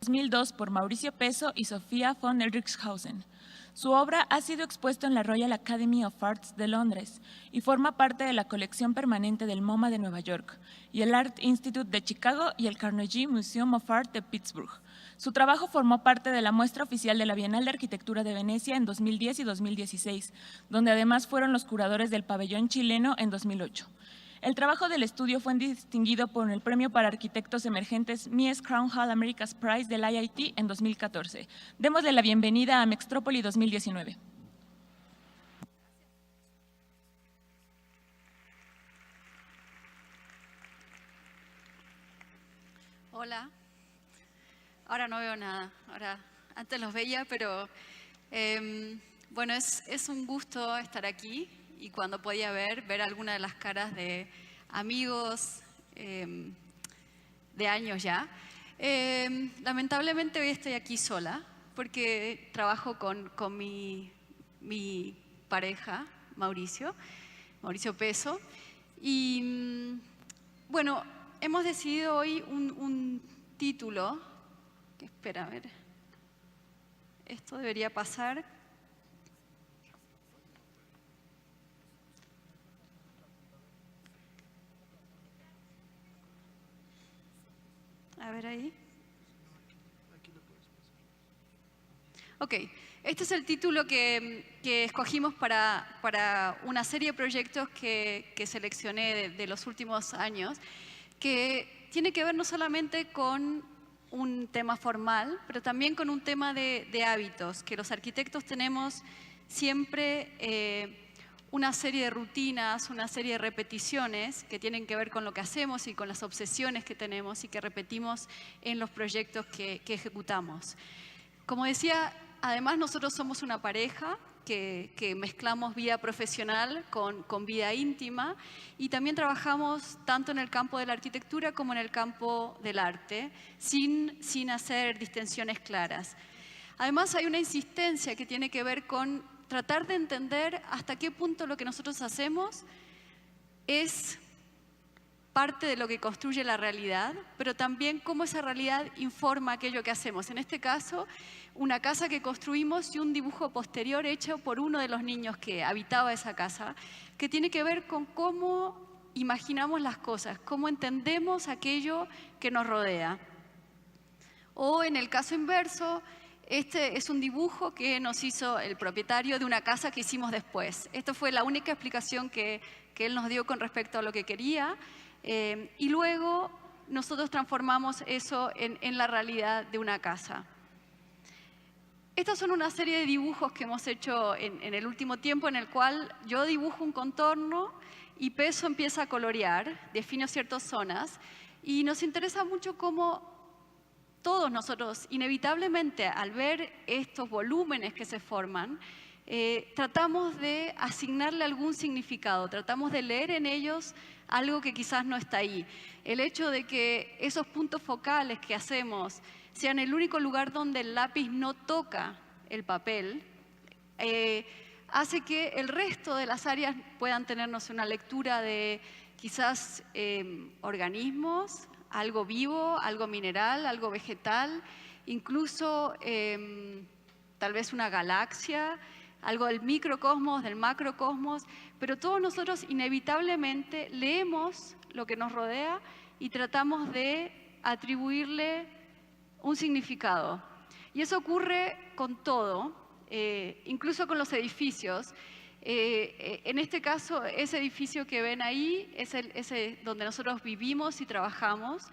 2002 por Mauricio Peso y Sofía von Rickshausen. Su obra ha sido expuesta en la Royal Academy of Arts de Londres y forma parte de la colección permanente del MoMA de Nueva York y el Art Institute de Chicago y el Carnegie Museum of Art de Pittsburgh. Su trabajo formó parte de la muestra oficial de la Bienal de Arquitectura de Venecia en 2010 y 2016, donde además fueron los curadores del pabellón chileno en 2008. El trabajo del estudio fue distinguido por el Premio para Arquitectos Emergentes Mies Crown Hall America's Prize del IIT en 2014. Démosle la bienvenida a Mextrópoli 2019. Hola. Ahora no veo nada. Ahora, antes los veía, pero bueno, es un gusto estar aquí. Y cuando podía ver alguna de las caras de amigos de años ya. Lamentablemente hoy estoy aquí sola porque trabajo con mi pareja, Mauricio Peso. Y bueno, hemos decidido hoy un título, que espera, a ver, esto debería pasar. A ver ahí. Ok, este es el título que escogimos para una serie de proyectos que seleccioné de los últimos años, que tiene que ver no solamente con un tema formal, pero también con un tema de hábitos, que los arquitectos tenemos siempre una serie de rutinas, una serie de repeticiones que tienen que ver con lo que hacemos y con las obsesiones que tenemos y que repetimos en los proyectos que ejecutamos. Como decía, además nosotros somos una pareja que mezclamos vida profesional con vida íntima y también trabajamos tanto en el campo de la arquitectura como en el campo del arte, sin hacer distinciones claras. Además hay una insistencia que tiene que ver con tratar de entender hasta qué punto lo que nosotros hacemos es parte de lo que construye la realidad, pero también cómo esa realidad informa aquello que hacemos. En este caso, una casa que construimos y un dibujo posterior hecho por uno de los niños que habitaba esa casa, que tiene que ver con cómo imaginamos las cosas, cómo entendemos aquello que nos rodea. O en el caso inverso, este es un dibujo que nos hizo el propietario de una casa que hicimos después. Esto fue la única explicación que él nos dio con respecto a lo que quería. Y luego nosotros transformamos eso en la realidad de una casa. Estas son una serie de dibujos que hemos hecho en el último tiempo, en el cual yo dibujo un contorno y Peso empieza a colorear, defino ciertas zonas, y nos interesa mucho cómo todos nosotros, inevitablemente, al ver estos volúmenes que se forman, tratamos de asignarle algún significado, tratamos de leer en ellos algo que quizás no está ahí. El hecho de que esos puntos focales que hacemos sean el único lugar donde el lápiz no toca el papel, hace que el resto de las áreas puedan tenernos una lectura de quizás organismos, algo vivo, algo mineral, algo vegetal, incluso tal vez una galaxia, algo del microcosmos, del macrocosmos, pero todos nosotros inevitablemente leemos lo que nos rodea y tratamos de atribuirle un significado. Y eso ocurre con todo, incluso con los edificios. En este caso, ese edificio que ven ahí es ese donde nosotros vivimos y trabajamos.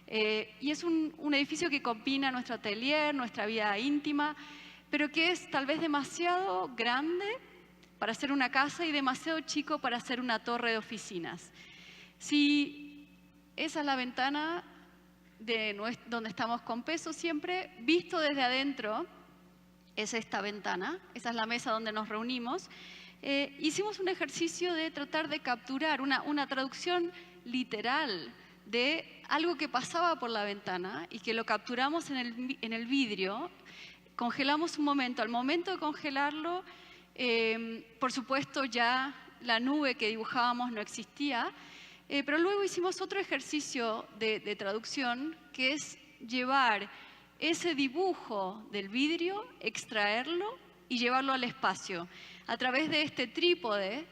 Y es un edificio que combina nuestro atelier, nuestra vida íntima, pero que es tal vez demasiado grande para ser una casa y demasiado chico para ser una torre de oficinas. Si esa es la ventana donde estamos con Peso siempre, visto desde adentro, es esta ventana, esa es la mesa donde nos reunimos. Hicimos un ejercicio de tratar de capturar una traducción literal de algo que pasaba por la ventana y que lo capturamos en el vidrio. Congelamos un momento. Al momento de congelarlo, por supuesto ya la nube que dibujábamos no existía, pero luego hicimos otro ejercicio de traducción, que es llevar ese dibujo del vidrio, extraerlo y llevarlo al espacio a través de este trípode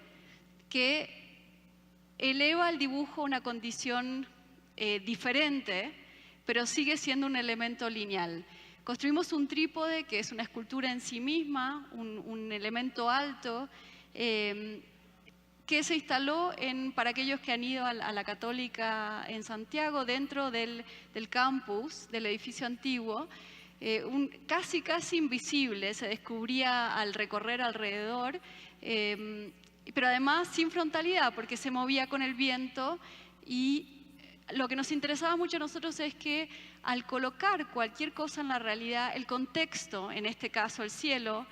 que eleva el dibujo a una condición diferente, pero sigue siendo un elemento lineal. Construimos un trípode que es una escultura en sí misma, un elemento alto, que se instaló para aquellos que han ido a la Católica en Santiago, dentro del campus, del edificio antiguo, casi invisible, se descubría al recorrer alrededor, pero además sin frontalidad, porque se movía con el viento. Y lo que nos interesaba mucho a nosotros es que al colocar cualquier cosa en la realidad, el contexto, en este caso el cielo,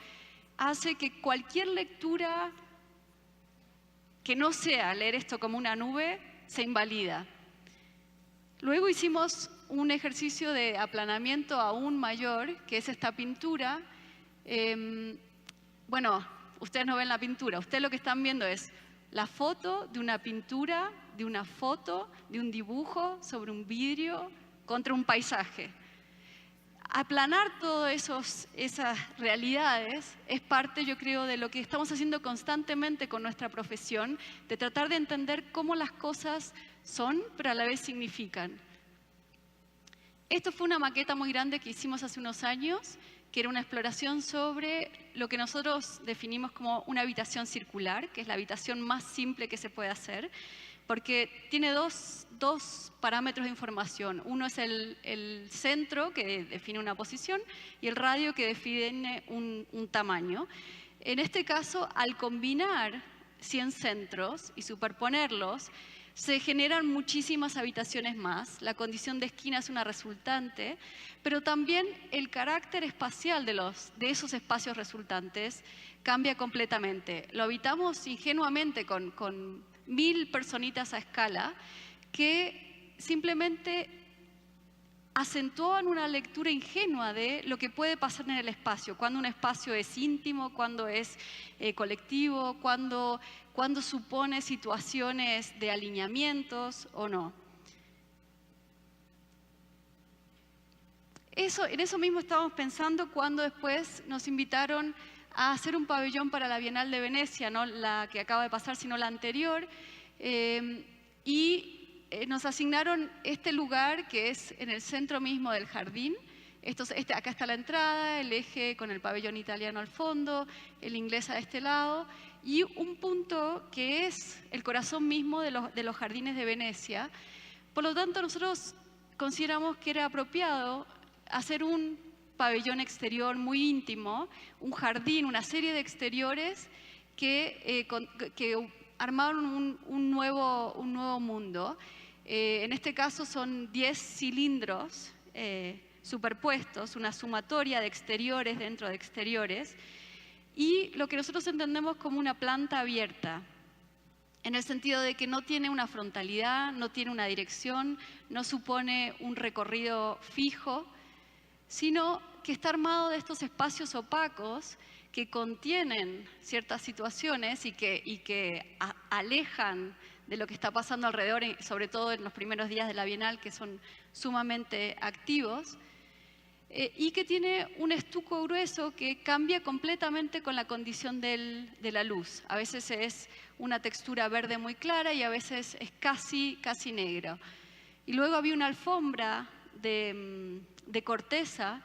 hace que cualquier lectura que no sea leer esto como una nube, se invalida. Luego hicimos un ejercicio de aplanamiento aún mayor, que es esta pintura. Bueno, ustedes no ven la pintura, ustedes lo que están viendo es la foto de una pintura, de una foto, de un dibujo sobre un vidrio contra un paisaje. Aplanar todas esas realidades es parte, yo creo, de lo que estamos haciendo constantemente con nuestra profesión, de tratar de entender cómo las cosas son, pero a la vez significan. Esto fue una maqueta muy grande que hicimos hace unos años, que era una exploración sobre lo que nosotros definimos como una habitación circular, que es la habitación más simple que se puede hacer, porque tiene dos parámetros de información. Uno es el centro, que define una posición, y el radio, que define un tamaño. En este caso, al combinar 100 centros y superponerlos, se generan muchísimas habitaciones más. La condición de esquina es una resultante, pero también el carácter espacial de esos espacios resultantes cambia completamente. Lo habitamos ingenuamente con 1000 personitas a escala que simplemente acentúan una lectura ingenua de lo que puede pasar en el espacio, cuando un espacio es íntimo, cuando es colectivo, cuando supone situaciones de alineamientos o no. En eso mismo estábamos pensando cuando después nos invitaron a hacer un pabellón para la Bienal de Venecia, no la que acaba de pasar, sino la anterior, y nos asignaron este lugar que es en el centro mismo del jardín. Acá está la entrada, el eje con el pabellón italiano al fondo, el inglés a este lado, y un punto que es el corazón mismo de los jardines de Venecia. Por lo tanto, nosotros consideramos que era apropiado hacer un pabellón exterior muy íntimo, un jardín, una serie de exteriores que armaron un nuevo mundo. En este caso son 10 cilindros superpuestos, una sumatoria de exteriores dentro de exteriores, y lo que nosotros entendemos como una planta abierta, en el sentido de que no tiene una frontalidad, no tiene una dirección, no supone un recorrido fijo, sino que está armado de estos espacios opacos que contienen ciertas situaciones y que alejan de lo que está pasando alrededor, sobre todo en los primeros días de la Bienal, que son sumamente activos, y que tiene un estuco grueso que cambia completamente con la condición de la luz. A veces es una textura verde muy clara y a veces es casi negra. Y luego había una alfombra de corteza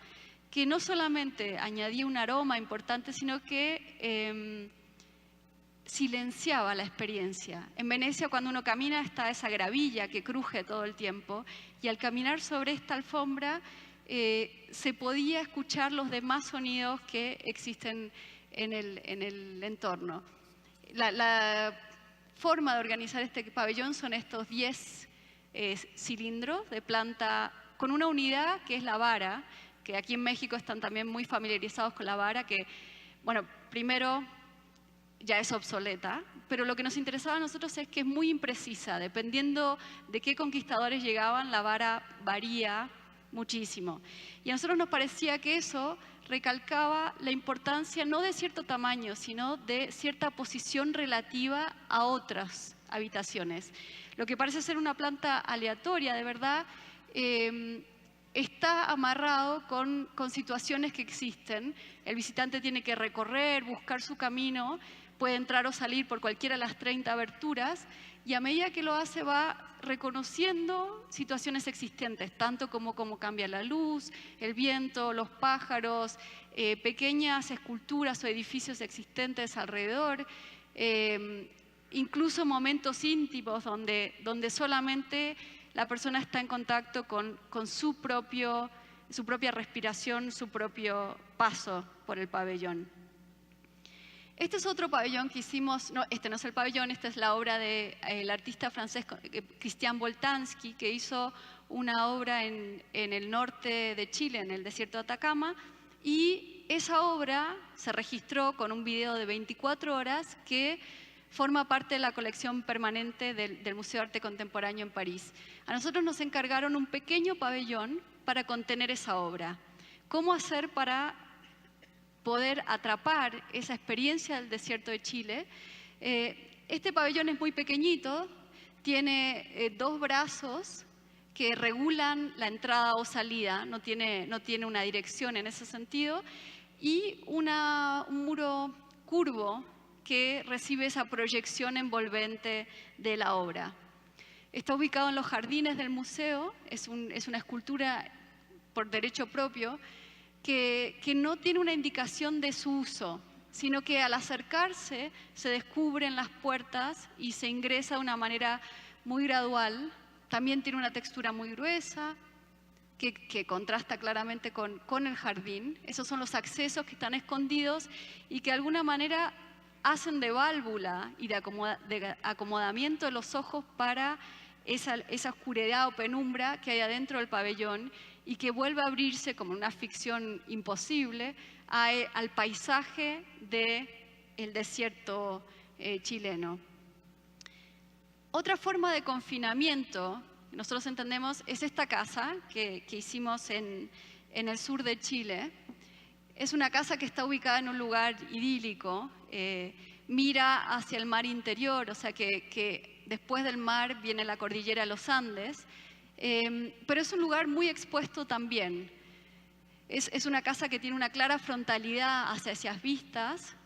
que no solamente añadía un aroma importante, sino que silenciaba la experiencia. En Venecia, cuando uno camina, está esa gravilla que cruje todo el tiempo, y al caminar sobre esta alfombra se podía escuchar los demás sonidos que existen en el entorno. La forma de organizar este pabellón son estos 10 cilindros de planta con una unidad que es la vara, que aquí en México están también muy familiarizados con la vara, que, bueno, primero ya es obsoleta, pero lo que nos interesaba a nosotros es que es muy imprecisa. Dependiendo de qué conquistadores llegaban, la vara varía muchísimo. Y a nosotros nos parecía que eso recalcaba la importancia no de cierto tamaño, sino de cierta posición relativa a otras habitaciones. Lo que parece ser una planta aleatoria, de verdad, está amarrado con situaciones que existen. El visitante tiene que recorrer, buscar su camino, puede entrar o salir por cualquiera de las 30 aberturas, y a medida que lo hace va reconociendo situaciones existentes, tanto como cómo cambia la luz, el viento, los pájaros, pequeñas esculturas o edificios existentes alrededor, incluso momentos íntimos donde solamente la persona está en contacto con su propia respiración, su propio paso por el pabellón. Este es otro pabellón que hicimos, no, este no es el pabellón, esta es la obra del artista francés Christian Boltanski, que hizo una obra en el norte de Chile, en el desierto de Atacama, y esa obra se registró con un video de 24 horas que forma parte de la colección permanente del Museo de Arte Contemporáneo en París. A nosotros nos encargaron un pequeño pabellón para contener esa obra. ¿Cómo hacer para poder atrapar esa experiencia del desierto de Chile? Este pabellón es muy pequeñito, tiene 2 brazos que regulan la entrada o salida, no tiene una dirección en ese sentido, y un muro curvo que recibe esa proyección envolvente de la obra. Está ubicado en los jardines del museo, es una escultura por derecho propio que no tiene una indicación de su uso, sino que al acercarse se descubren las puertas y se ingresa de una manera muy gradual. También tiene una textura muy gruesa que contrasta claramente con el jardín. Esos son los accesos que están escondidos y que de alguna manera hacen de válvula y de acomodamiento de los ojos para esa oscuridad o penumbra que hay adentro del pabellón y que vuelve a abrirse como una ficción imposible al paisaje del desierto chileno. Otra forma de confinamiento que nosotros entendemos es esta casa que hicimos en el sur de Chile. Es una casa que está ubicada en un lugar idílico, mira hacia el mar interior, o sea que después del mar viene la cordillera de los Andes, pero es un lugar muy expuesto también. Es una casa que tiene una clara frontalidad hacia esas vistas,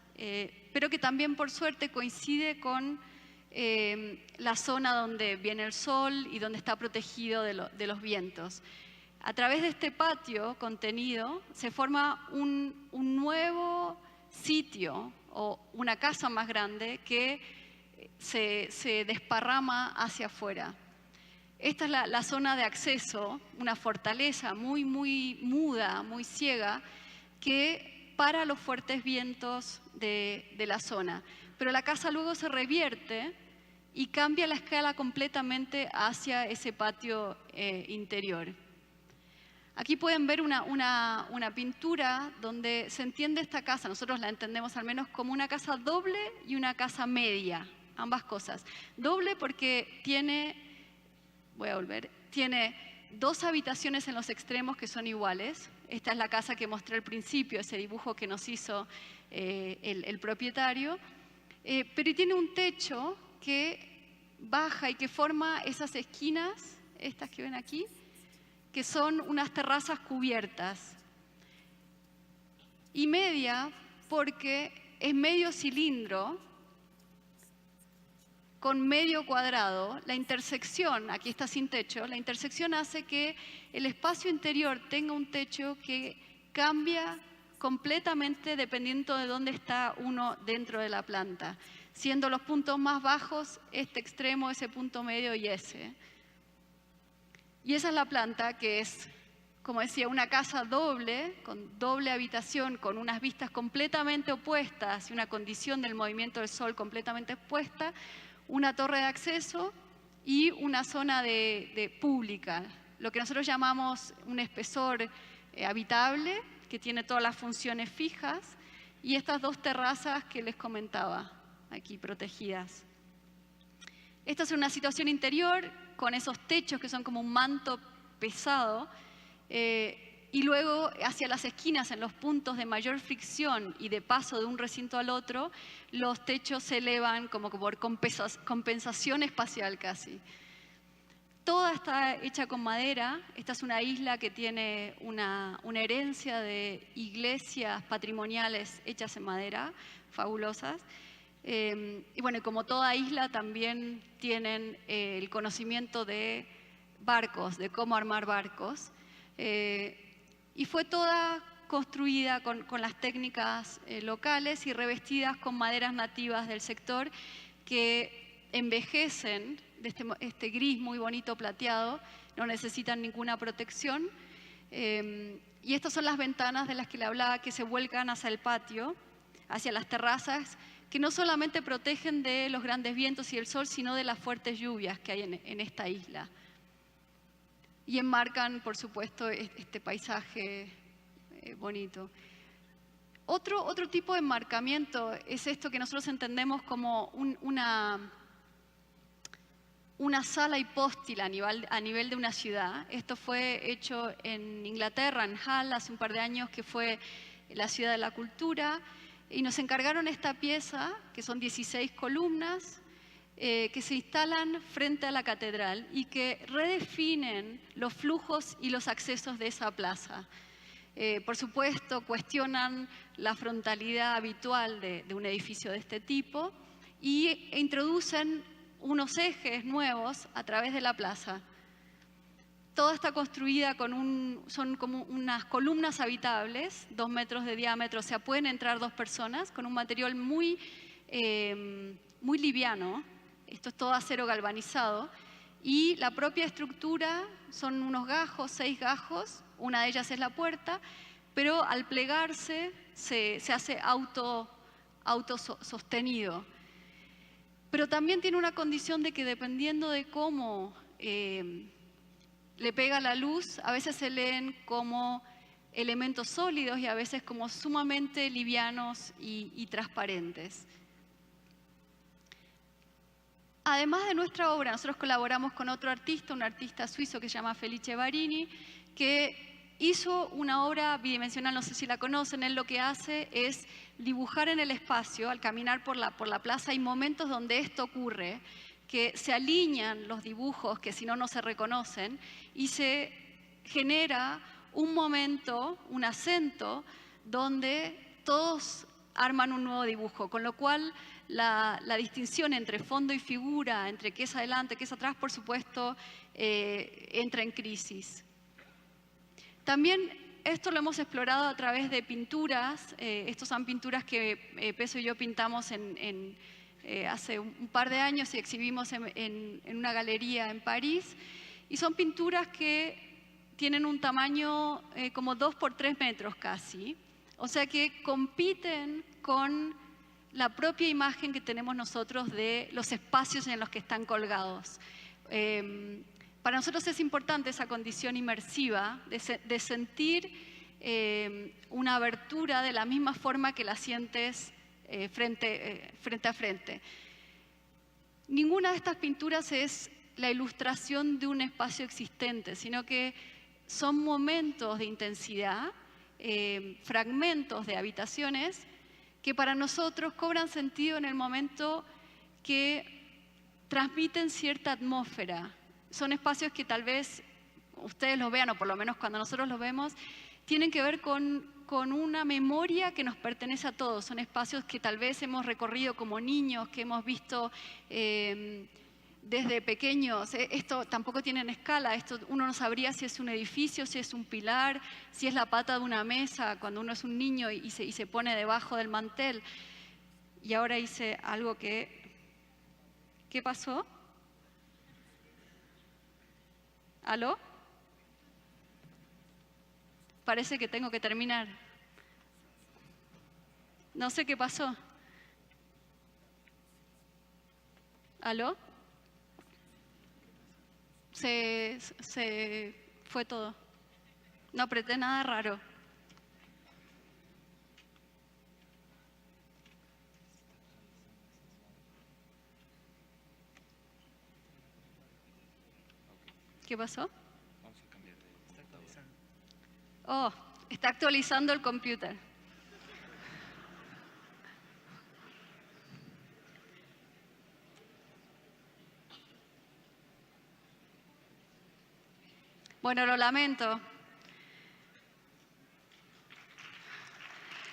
pero que también por suerte coincide con la zona donde viene el sol y donde está protegido de los vientos. A través de este patio contenido se forma un nuevo sitio o una casa más grande que se desparrama hacia afuera. Esta es la zona de acceso, una fortaleza muy muda, muy ciega, que para los fuertes vientos de la zona. Pero la casa luego se revierte y cambia la escala completamente hacia ese patio interior. Aquí pueden ver una pintura donde se entiende esta casa, nosotros la entendemos al menos como una casa doble y una casa media, ambas cosas. Doble porque tiene 2 habitaciones en los extremos que son iguales. Esta es la casa que mostré al principio, ese dibujo que nos hizo el propietario, pero tiene un techo que baja y que forma esas esquinas, estas que ven aquí, que son unas terrazas cubiertas. Y media porque es medio cilindro con medio cuadrado. La intersección, aquí está sin techo, la intersección hace que el espacio interior tenga un techo que cambia completamente dependiendo de dónde está uno dentro de la planta, siendo los puntos más bajos este extremo, ese punto medio y ese. Y esa es la planta, que es, como decía, una casa doble, con doble habitación, con unas vistas completamente opuestas y una condición del movimiento del sol completamente expuesta, una torre de acceso y una zona de pública, lo que nosotros llamamos un espesor habitable, que tiene todas las funciones fijas, y estas 2 terrazas que les comentaba, aquí protegidas. Esta es una situación interior, con esos techos que son como un manto pesado, y luego hacia las esquinas, en los puntos de mayor fricción y de paso de un recinto al otro, los techos se elevan como por compensación espacial casi. Toda está hecha con madera. Esta es una isla que tiene una herencia de iglesias patrimoniales hechas en madera, fabulosas. Y bueno, como toda isla también tienen el conocimiento de barcos, de cómo armar barcos. Y fue toda construida con las técnicas locales y revestidas con maderas nativas del sector que envejecen de este gris muy bonito plateado, no necesitan ninguna protección. Y estas son las ventanas de las que le hablaba, que se vuelcan hacia el patio, hacia las terrazas, que no solamente protegen de los grandes vientos y el sol, sino de las fuertes lluvias que hay en esta isla. Y enmarcan, por supuesto, este paisaje bonito. Otro tipo de enmarcamiento es esto que nosotros entendemos como una sala hipóstila a nivel de una ciudad. Esto fue hecho en Inglaterra, en Hull, hace un par de años, que fue la ciudad de la cultura, y nos encargaron esta pieza, que son 16 columnas, que se instalan frente a la catedral y que redefinen los flujos y los accesos de esa plaza. Por supuesto, cuestionan la frontalidad habitual de un edificio de este tipo e introducen unos ejes nuevos a través de la plaza. Toda está construida son como unas columnas habitables, 2 metros de diámetro, o sea, pueden entrar 2 personas, con un material muy liviano. Esto es todo acero galvanizado. Y la propia estructura son unos gajos, 6 gajos, una de ellas es la puerta, pero al plegarse se hace autosostenido. Pero también tiene una condición de que dependiendo de cómo le pega la luz, a veces se leen como elementos sólidos y a veces como sumamente livianos y transparentes. Además de nuestra obra, nosotros colaboramos con otro artista, un artista suizo que se llama Felice Barini, que hizo una obra bidimensional, no sé si la conocen. Él lo que hace es dibujar en el espacio. Al caminar por la plaza hay momentos donde esto ocurre, que se alinean los dibujos que si no, no se reconocen, y se genera un momento, un acento, donde todos arman un nuevo dibujo, con lo cual la distinción entre fondo y figura, entre qué es adelante, qué es atrás, por supuesto, entra en crisis. También esto lo hemos explorado a través de pinturas. Estas son pinturas que Peso y yo pintamos hace un par de años y exhibimos en una galería en París. Y son pinturas que tienen un tamaño como 2 por 3 metros casi. O sea que compiten con la propia imagen que tenemos nosotros de los espacios en los que están colgados. Para nosotros es importante esa condición inmersiva de sentir una abertura de la misma forma que la sientes frente a frente. Ninguna de estas pinturas es la ilustración de un espacio existente, sino que son momentos de intensidad, fragmentos de habitaciones que para nosotros cobran sentido en el momento que transmiten cierta atmósfera. Son espacios que tal vez ustedes los vean, o por lo menos cuando nosotros los vemos, tienen que ver con una memoria que nos pertenece a todos. Son espacios que tal vez hemos recorrido como niños, que hemos visto desde pequeños. Esto tampoco tiene en escala. Esto uno no sabría si es un edificio, si es un pilar, si es la pata de una mesa, cuando uno es un niño y se pone debajo del mantel. Y ahora hice algo que... ¿Qué pasó? ¿Aló? Parece que tengo que terminar. No sé qué pasó. ¿Aló? Se fue todo. No apreté nada raro. ¿Qué pasó? Vamos a cambiar de... Está actualizando. Oh, está actualizando el computer. Bueno, lo lamento.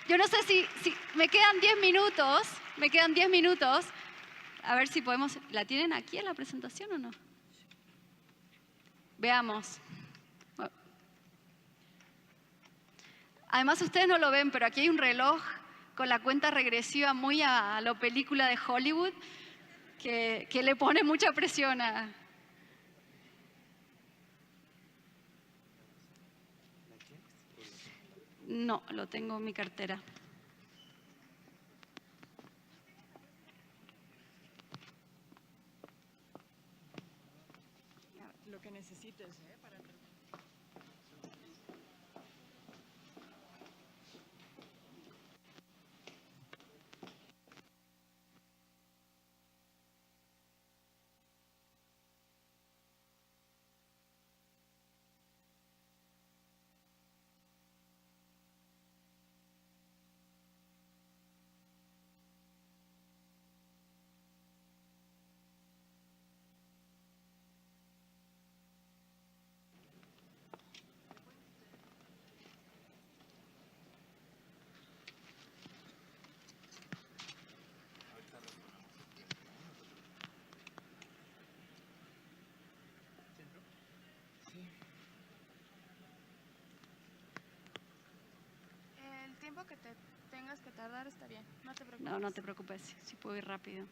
Yo no sé si me quedan 10 minutos, A ver si podemos... ¿La tienen aquí en la presentación o no? Veamos. Además, ustedes no lo ven, pero aquí hay un reloj con la cuenta regresiva muy a lo película de Hollywood que le pone mucha presión a... No, lo tengo en mi cartera. Lo que necesites, para... El tiempo que te tengas que tardar está bien, no te preocupes. No, no te preocupes, si puedo ir rápido.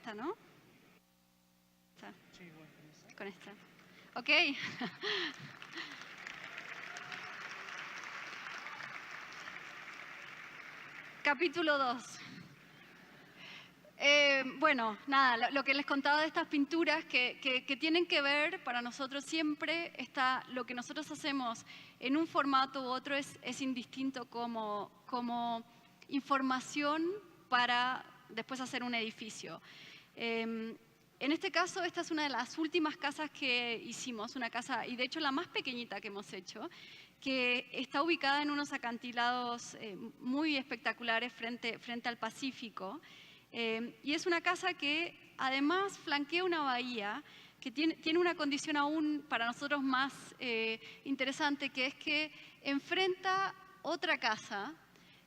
¿Esta, no? ¿Esta? Sí, igual con esa. Con esta. Ok. Capítulo 2. Bueno, nada, lo que les contaba de estas pinturas que tienen que ver, para nosotros siempre está, lo que nosotros hacemos en un formato u otro es indistinto como información para después hacer un edificio. En este caso, esta es una de las últimas casas que hicimos, una casa, y de hecho la más pequeñita que hemos hecho, que está ubicada en unos acantilados muy espectaculares frente al Pacífico. Y es una casa que además flanquea una bahía que tiene una condición aún para nosotros más interesante, que es que enfrenta otra casa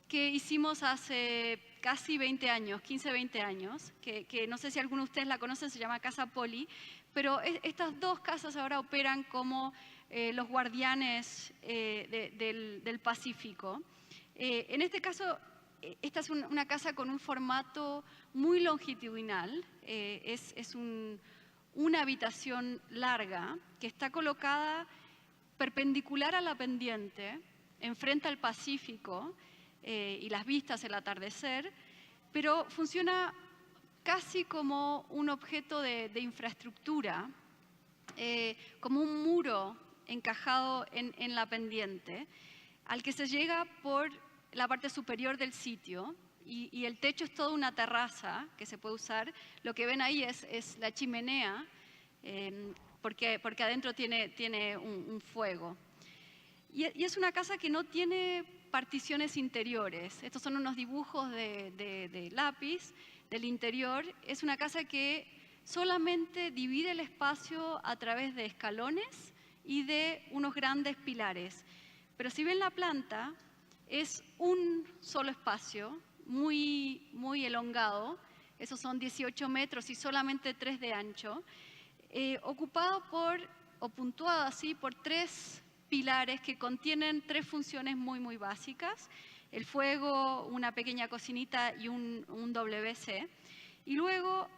que hicimos hace casi 20 años, 15, 20 años, que no sé si alguno de ustedes la conocen, se llama Casa Poli, pero estas dos casas ahora operan como los guardianes del Pacífico. En este caso, esta es una casa con un formato muy longitudinal, es una habitación larga que está colocada perpendicular a la pendiente, enfrente al Pacífico y las vistas, el atardecer, pero funciona casi como un objeto de infraestructura, como un muro encajado en la pendiente, al que se llega por la parte superior del sitio, y el techo es toda una terraza que se puede usar. Lo que ven ahí es la chimenea, porque adentro tiene un fuego. Y es una casa que no tiene particiones interiores. Estos son unos dibujos de lápiz del interior. Es una casa que solamente divide el espacio a través de escalones y de unos grandes pilares. Pero si ven la planta, es un solo espacio, muy, muy elongado. Esos son 18 metros y solamente 3 de ancho. Ocupado o puntuado así por 3 pilares que contienen 3 funciones muy, muy básicas: el fuego, una pequeña cocinita y un WC. Y luego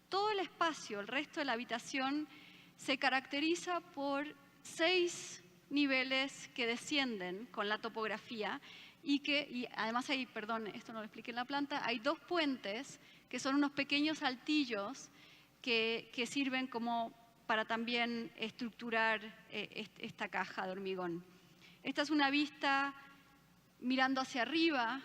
todo el espacio, el resto de la habitación, se caracteriza por 6 niveles que descienden con la topografía y además hay, perdón, esto no lo expliqué en la planta, hay 2 puentes que son unos pequeños altillos que sirven como para también estructurar esta caja de hormigón. Esta es una vista mirando hacia arriba,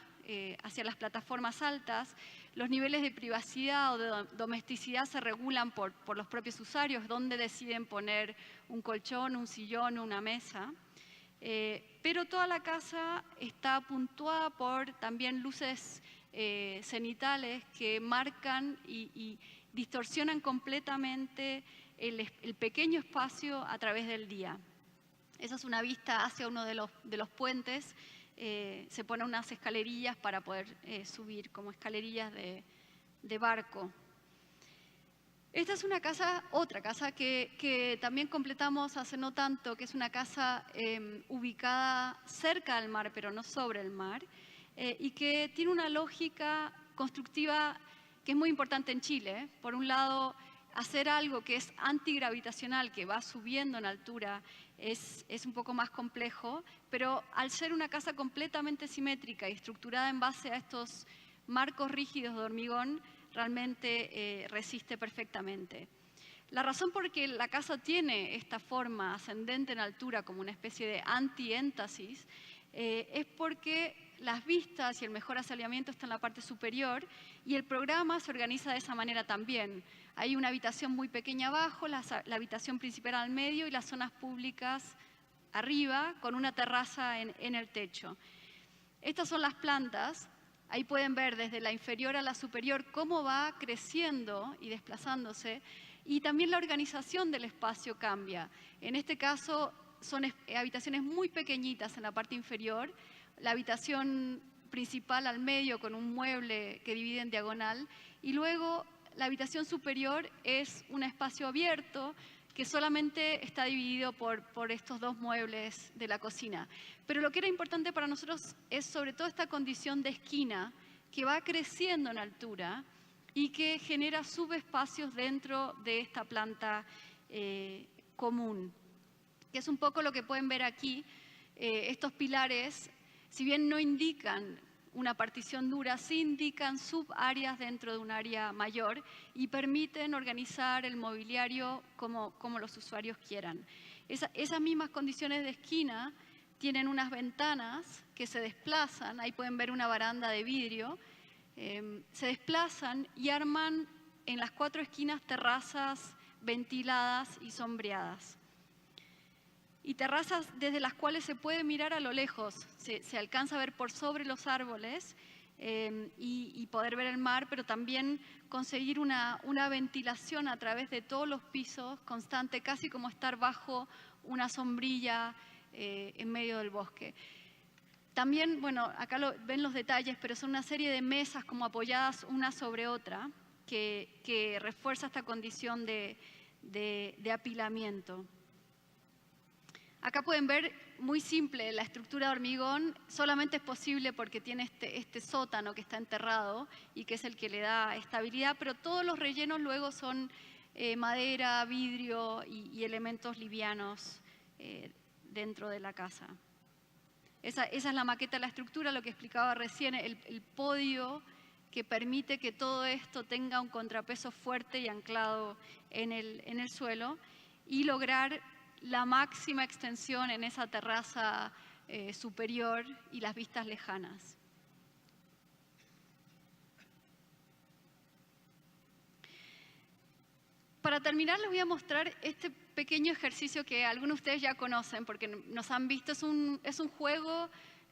hacia las plataformas altas. Los niveles de privacidad o de domesticidad se regulan por los propios usuarios, dónde deciden poner un colchón, un sillón, una mesa. Pero toda la casa está puntuada por también luces cenitales que marcan y distorsionan completamente el pequeño espacio a través del día. Esa es una vista hacia uno de los puentes. Se ponen unas escalerillas para poder subir, como escalerillas de barco. Esta es una casa, otra casa que también completamos hace no tanto, que es una casa ubicada cerca del mar, pero no sobre el mar, y que tiene una lógica constructiva que es muy importante en Chile. Por un lado, hacer algo que es antigravitacional, que va subiendo en altura, es un poco más complejo, pero al ser una casa completamente simétrica y estructurada en base a estos marcos rígidos de hormigón, realmente resiste perfectamente. La razón por que la casa tiene esta forma ascendente en altura como una especie de antiéntasis es porque las vistas y el mejor asaliamiento están en la parte superior y el programa se organiza de esa manera también. Hay una habitación muy pequeña abajo, la habitación principal al medio y las zonas públicas arriba con una terraza en el techo. Estas son las plantas. Ahí pueden ver desde la inferior a la superior cómo va creciendo y desplazándose, y también la organización del espacio cambia. En este caso son habitaciones muy pequeñitas en la parte inferior, la habitación principal al medio con un mueble que divide en diagonal, y luego la habitación superior es un espacio abierto que solamente está dividido por estos 2 muebles de la cocina. Pero lo que era importante para nosotros es sobre todo esta condición de esquina que va creciendo en altura y que genera subespacios dentro de esta planta común, que es un poco lo que pueden ver aquí. Estos pilares, si bien no indican una partición dura, sí indican subáreas dentro de un área mayor y permiten organizar el mobiliario como los usuarios quieran. Esas mismas condiciones de esquina tienen unas ventanas que se desplazan, ahí pueden ver una baranda de vidrio, se desplazan y arman en las 4 esquinas terrazas ventiladas y sombreadas. Y terrazas desde las cuales se puede mirar a lo lejos, se alcanza a ver por sobre los árboles y poder ver el mar, pero también conseguir una ventilación a través de todos los pisos constante, casi como estar bajo una sombrilla en medio del bosque. También, bueno, acá ven los detalles, pero son una serie de mesas como apoyadas una sobre otra que refuerza esta condición de apilamiento. Acá pueden ver, muy simple, la estructura de hormigón solamente es posible porque tiene este sótano que está enterrado y que es el que le da estabilidad, pero todos los rellenos luego son madera, vidrio y elementos livianos dentro de la casa. Esa es la maqueta de la estructura, lo que explicaba recién, el podio que permite que todo esto tenga un contrapeso fuerte y anclado en el suelo y lograr la máxima extensión en esa terraza superior y las vistas lejanas. para terminar les voy a mostrar este pequeño ejercicio que algunos de ustedes ya conocen porque nos han visto. Es un juego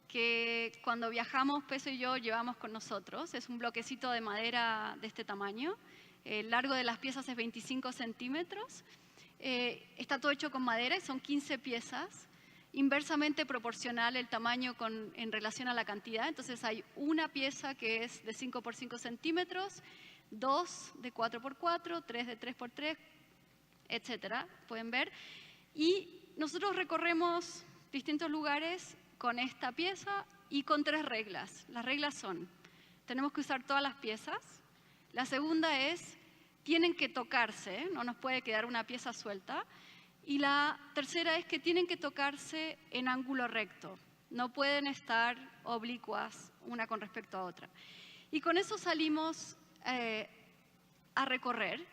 que cuando viajamos, Peso y yo llevamos con nosotros. Es un bloquecito de madera de este tamaño. El largo de las piezas es 25 centímetros. Está todo hecho con madera y son 15 piezas. Inversamente proporcional el tamaño en relación a la cantidad. Entonces hay una pieza que es de 5 por 5 centímetros, 2 de 4 por 4, 3 de 3 por 3, etcétera. Pueden ver. Y nosotros recorremos distintos lugares con esta pieza y con 3 reglas. Las reglas son, tenemos que usar todas las piezas. La segunda es, tienen que tocarse, no nos puede quedar una pieza suelta. Y la tercera es que tienen que tocarse en ángulo recto. No pueden estar oblicuas una con respecto a otra. Y con eso salimos a recorrer.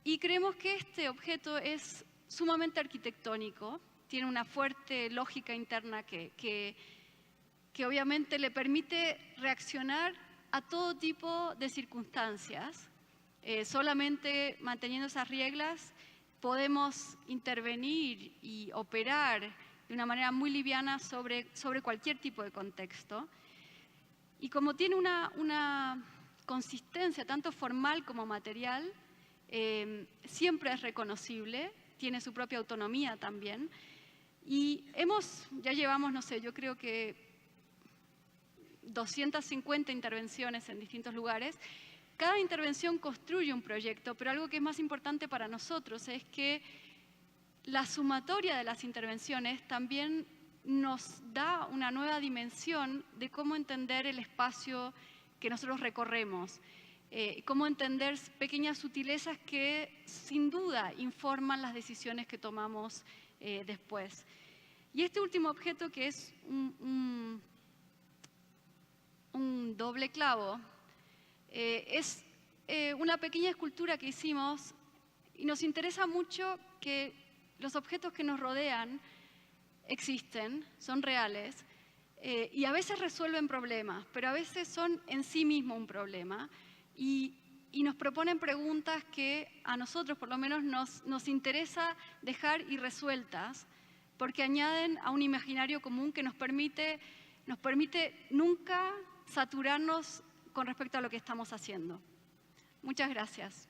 Y creemos que este objeto es sumamente arquitectónico. Tiene una fuerte lógica interna que obviamente le permite reaccionar a todo tipo de circunstancias. Solamente manteniendo esas reglas podemos intervenir y operar de una manera muy liviana sobre cualquier tipo de contexto. Y como tiene una consistencia tanto formal como material, siempre es reconocible, tiene su propia autonomía también. Y ya llevamos, no sé, yo creo que 250 intervenciones en distintos lugares. Cada intervención construye un proyecto, pero algo que es más importante para nosotros es que la sumatoria de las intervenciones también nos da una nueva dimensión de cómo entender el espacio que nosotros recorremos, cómo entender pequeñas sutilezas que sin duda informan las decisiones que tomamos después. Y este último objeto, que es un doble clavo, es una pequeña escultura que hicimos y nos interesa mucho que los objetos que nos rodean existen, son reales y a veces resuelven problemas, pero a veces son en sí mismo un problema y nos proponen preguntas que a nosotros por lo menos nos interesa dejar irresueltas porque añaden a un imaginario común que nos permite nunca saturarnos con respecto a lo que estamos haciendo. Muchas gracias.